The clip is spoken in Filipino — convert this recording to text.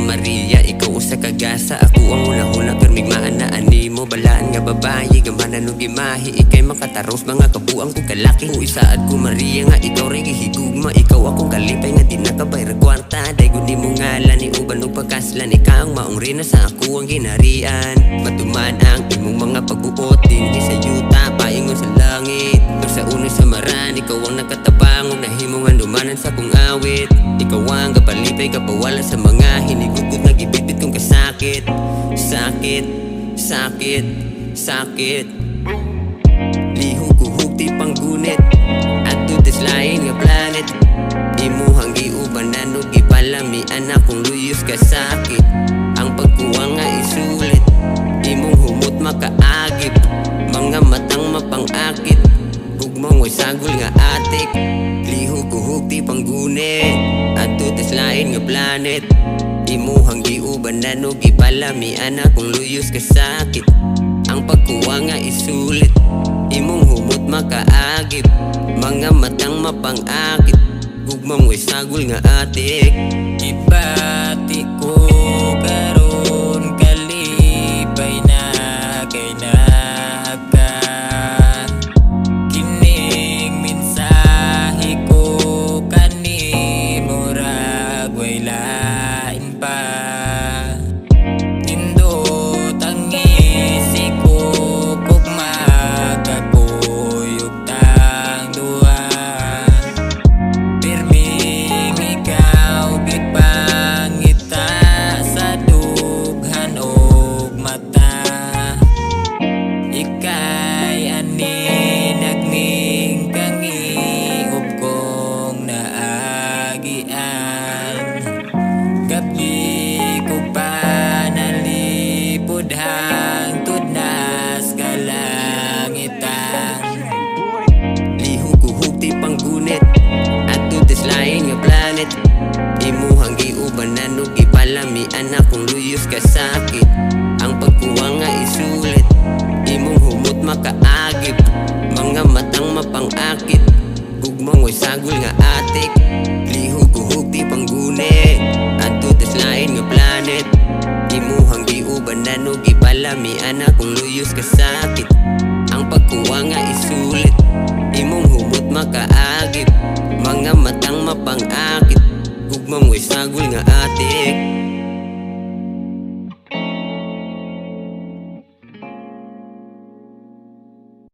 Maria, ikaw usa ka gasa, ako ang una-una permigmaan na ani mo. Balaan nga babayi, gamanan og gimahi, ikay makataros mga kabuang ko kalaki. Kung isaad ko Maria nga ikaw rin gihigugma, ikaw akong kalipay nga di nakabay ra kwarta. Daygon di mo ngalan, iuban og pagkaslan, ikaw ang maong rina sa ako ang ginarian. Matuman ang imong mga pag-uot, hindi sa yuta, paingon sa langit. Pero sa uno sa maran, ikaw ang nakatabang og nahimongan dumanan sa kong awit. Ikaw ang kapalipay, kapawala sa mga hinigugot na gibitbit kong kasakit. Sakit, sakit, sakit. Lihug-uhug ti panggunit adto tis lain nga planet. Imuhang giubanan ug gipalamian akong luyos ka sakit. Ang pagkuwang nga isulit, imong humot makaagip, mga matang mapangakit, gugmang way sagol nga atik. Lihug-uhug ti panggunit adto tis lain nga planet. Imuhang giubanan ug gipalamian akong luyos ka sakit. Ang pagkuwang nga isulit, imong humot makaagip, mga matang mapangakit, gugmang way sagol nga atik. Ibati ko karon kalipay na kay naka kining mensahe ko kanimo ra way lain pa. Nindot ang isip ko kung magkakuyog tang duha. Pirming ikaw gipangita sa dughan og mata. Ikay ani nagning kangiog kong naagian. Gabi ko pa nalipod hangtod nas kalangitan. Lihug-uhug ti panggunit adto tis lain nga planet. Imuhang giubanan ug gipalamian akong luyos ka sakit. Ang pagkuwang nga isulit, imong humot makaagip, mga matang mapangakit, gugmang way sagol nga atik. Lihug-uhug ti panggunit adto tis lain nga planet. Imuhang giubanan ug gipalamian akong luyos ka sakit. Ang pagkuwang nga isulit, imong humot makaagip, mga matang mapangakit, gugmang way sagol nga atik.